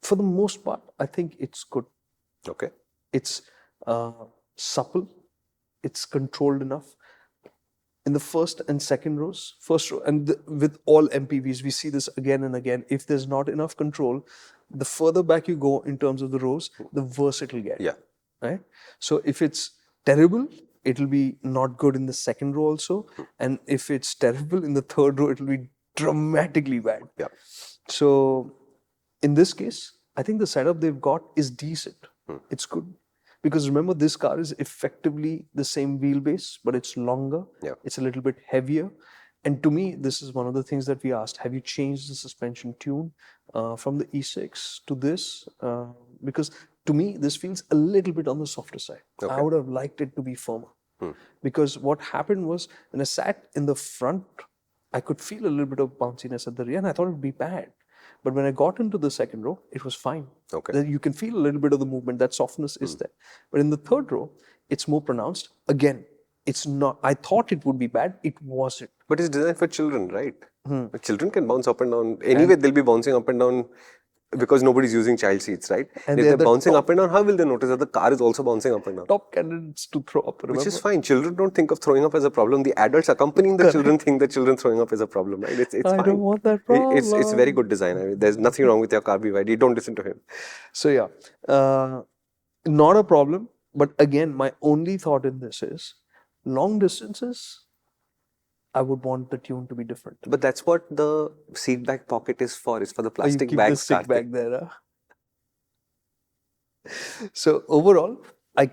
For the most part, I think it's good. Okay. It's supple. It's controlled enough. In the first and second rows, with all MPVs, we see this again and again. If there's not enough control, the further back you go in terms of the rows, the worse it'll get. Yeah. Right? So if it's terrible, it'll be not good in the second row also. And if it's terrible in the third row, it'll be dramatically bad. Yeah. So in this case, I think the setup they've got is decent. It's good. Because remember, this car is effectively the same wheelbase, but it's longer. Yeah. It's a little bit heavier. And to me, this is one of the things that we asked. Have you changed the suspension tune from the E6 to this? Because to me, this feels a little bit on the softer side. Okay. I would have liked it to be firmer. Because what happened was, when I sat in the front, I could feel a little bit of bounciness at the rear, and I thought it would be bad. But when I got into the second row, it was fine. Okay. You can feel a little bit of the movement, that softness is there. But in the third row, it's more pronounced. Again, it's not, I thought it would be bad, it wasn't. But it's designed for children, right? Children can bounce up and down. Anyway, they'll be bouncing up and down because nobody's using child seats, right? And if they're bouncing top, up and down, how will they notice that the car is also bouncing up and down? Top candidates to throw up, remember? Which is fine. Children don't think of throwing up as a problem. The adults accompanying the children think that children throwing up is a problem, right? It's I fine. don't want that problem. It's very good design. I mean, there's nothing wrong with your car, BYD. You don't listen to him. So yeah, not a problem. But again, my only thought in this is, long distances, I would want the tune to be different. But that's what the seat back pocket is for. It's for the plastic you bag. The stick bag there. Huh? So overall, I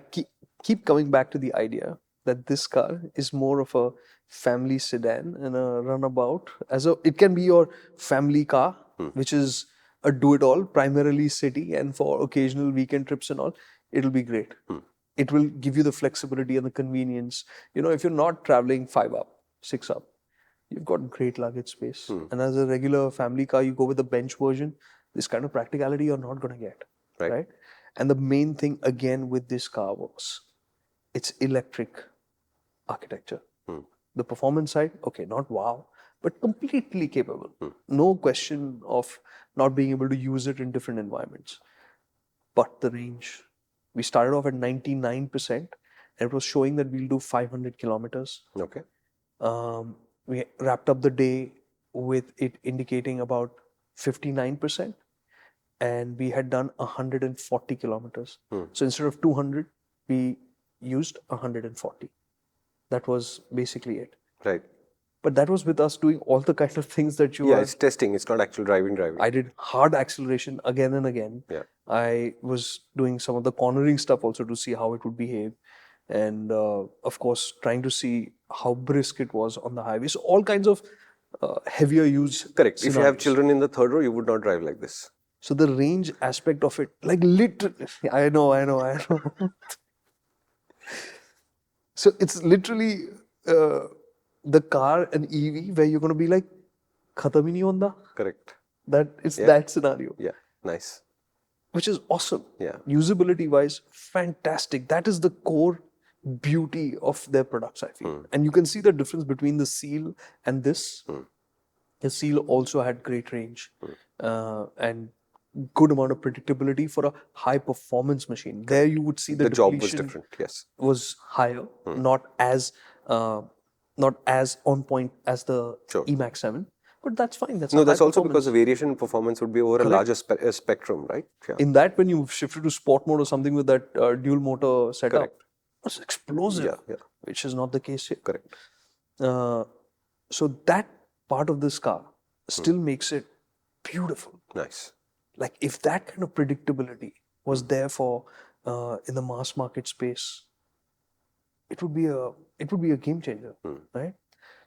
keep coming back to the idea that this car is more of a family sedan and a runabout. It can be your family car, which is a do-it-all, primarily city, and for occasional weekend trips and all. It'll be great. It will give you the flexibility and the convenience. You know, if you're not traveling 5 up, 6 up, you've got great luggage space. And as a regular family car, you go with the bench version, this kind of practicality you're not going to get. Right? And the main thing again with this car was its electric architecture. The performance side, okay, not wow, but completely capable. No question of not being able to use it in different environments. But the range, we started off at 99%, and it was showing that we'll do 500 kilometers. Okay. We wrapped up the day with it indicating about 59%. And we had done 140 kilometers. So instead of 200, we used 140. That was basically it. Right. But that was with us doing all the kind of things that you Yeah, it's testing. It's not actual driving. I did hard acceleration again and again. Yeah. I was doing some of the cornering stuff also to see how it would behave. And of course, trying to see how brisk it was on the highway. So all kinds of heavier use. Correct. Scenarios. If you have children in the third row, you would not drive like this. So the range aspect of it, like literally, I know. So it's literally the car and EV where you're going to be like, khatam hi nahi honda. Correct. That scenario. Yeah, nice. Which is awesome. Yeah. Usability wise, fantastic. That is the core beauty of their products, I feel. And you can see the difference between the Seal and this. The Seal also had great range and good amount of predictability for a high performance machine. There you would see the job was different. Yes, was higher, not as on point as the eMAX 7. But that's fine. That's also because the variation in performance would be over a larger spectrum, right? Yeah. In that, when you shifted to sport mode or something with that dual motor setup, it's explosive, which is not the case here. Correct. So that part of this car still makes it beautiful. Nice. Like if that kind of predictability was there for in the mass market space, it would be a game changer, right?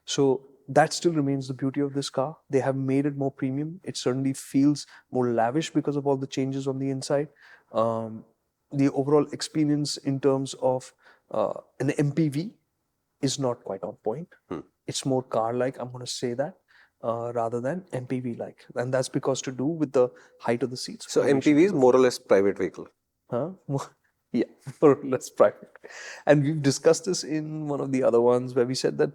So that still remains the beauty of this car. They have made it more premium. It certainly feels more lavish because of all the changes on the inside. The overall experience in terms of an MPV is not quite on point. It's more car-like, I'm going to say that, rather than MPV-like. And that's because to do with the height of the seats. So MPV is more or less private vehicle. Huh? Yeah, more or less private. And we've discussed this in one of the other ones where we said that,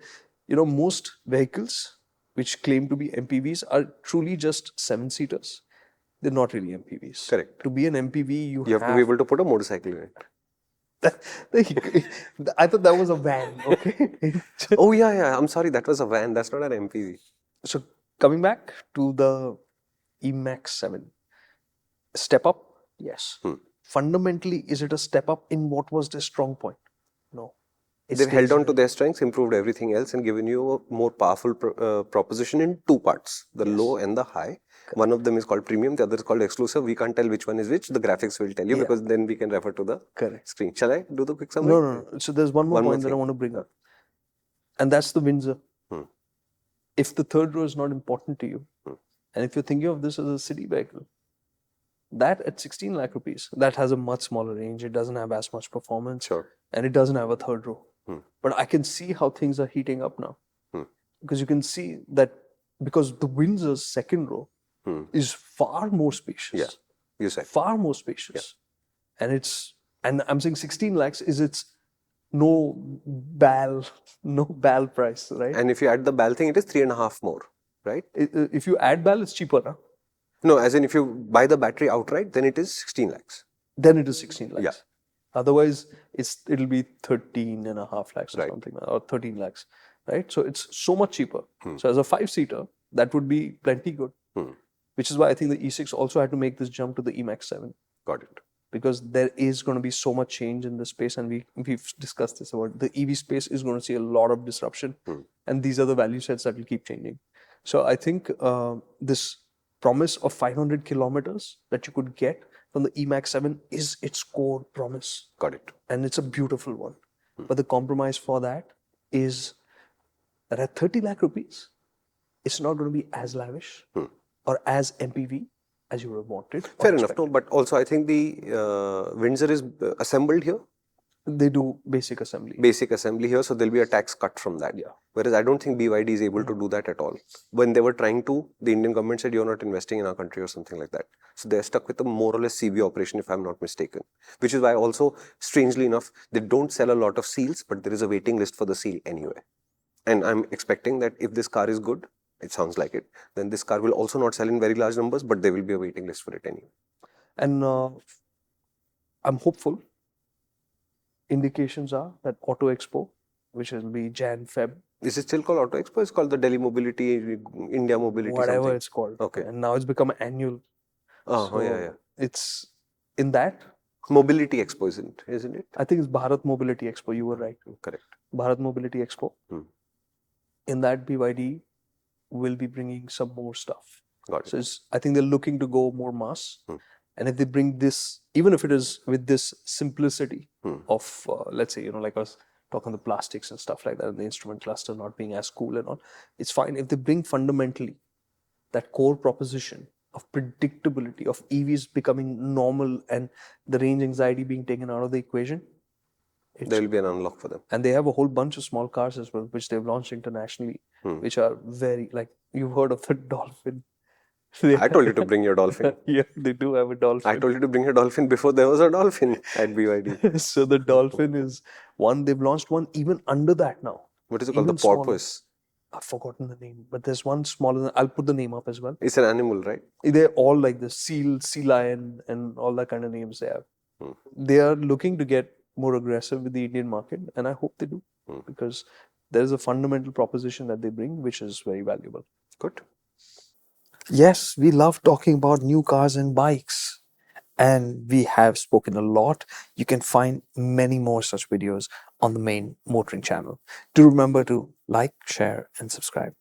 you know, most vehicles which claim to be MPVs are truly just 7-seaters. they're not really MPVs. Correct. To be an MPV, You have to be able to put a motorcycle in it. I thought that was a van, okay? Oh, yeah. I'm sorry. That was a van. That's not an MPV. So coming back to the eMAX 7, step up, yes. Fundamentally, is it a step up in what was their strong point? No. They've held on to their strengths, improved everything else, and given you a more powerful proposition in two parts, the low and the high. One of them is called premium, the other is called exclusive. We can't tell which one is which. The graphics will tell you because then we can refer to the screen. Shall I do the quick summary? No. So there's one more point that I want to bring up. And that's the Windsor. If the third row is not important to you, and if you're thinking of this as a city vehicle, that at 16 lakh rupees, that has a much smaller range. It doesn't have as much performance. Sure. And it doesn't have a third row. But I can see how things are heating up now. Because you can see that because the Windsor's second row is far more spacious. Yeah, you said. Far more spacious. Yeah. And I'm saying 16 lakhs is its no BAL price, right? And if you add the BAL thing, it is 3.5 more, right? If you add BAL, it's cheaper, huh? No, as in if you buy the battery outright, then it is 16 lakhs. Then it is 16 lakhs. Yeah. Otherwise, it'll be 13.5 lakhs or something, or 13 lakhs, right? So it's so much cheaper. So as a 5-seater, that would be plenty good. Which is why I think the E6 also had to make this jump to the eMAX 7. Got it. Because there is going to be so much change in the space, and we've discussed this about the EV space is going to see a lot of disruption, and these are the value sets that will keep changing. So I think this promise of 500 kilometers that you could get from the eMAX 7 is its core promise. Got it. And it's a beautiful one. But the compromise for that is that at 30 lakh rupees, it's not going to be as lavish or as MPV as you would have wanted. Fair enough. No, but also I think the Windsor is assembled here. They do basic assembly. Basic assembly here, so there'll be a tax cut from that. Yeah. Whereas I don't think BYD is able to do that at all. When they were trying to, the Indian government said you're not investing in our country or something like that. So they're stuck with a more or less CB operation, if I'm not mistaken. Which is why also, strangely enough, they don't sell a lot of seals, but there is a waiting list for the seal anyway. And I'm expecting that if this car is good, it sounds like it, then this car will also not sell in very large numbers, but there will be a waiting list for it anyway. And I'm hopeful. Indications are that Auto Expo, which will be Jan-Feb. Is it still called Auto Expo? It's called the Delhi Mobility, India Mobility, whatever something. It's called. Okay. And now it's become annual. Oh, yeah. It's in that. Mobility Expo, isn't it? I think it's Bharat Mobility Expo. You were right. Correct. Bharat Mobility Expo. In that, BYD will be bringing some more stuff. Got it. So I think they're looking to go more mass. And if they bring this, even if it is with this simplicity of, let's say, like I was talking the plastics and stuff like that, and the instrument cluster not being as cool and all, it's fine. If they bring fundamentally that core proposition of predictability of EVs becoming normal and the range anxiety being taken out of the equation, there will be an unlock for them. And they have a whole bunch of small cars as well, which they've launched internationally, which are very, like, you've heard of the Dolphin. I told you to bring your Dolphin. Yeah, they do have a Dolphin. I told you to bring your Dolphin before there was a Dolphin at BYD. So the Dolphin is one, they've launched one even under that now. What is it called? The porpoise? I've forgotten the name, but there's one smaller. I'll put the name up as well. It's an animal, right? They're all like the sea lion and all that kind of names they have. They are looking to get more aggressive with the Indian market, and I hope they do, because there is a fundamental proposition that they bring which is very valuable. Good. Yes, we love talking about new cars and bikes, and we have spoken a lot. You can find many more such videos on the main MotorInc channel. Do remember to like, share, and subscribe.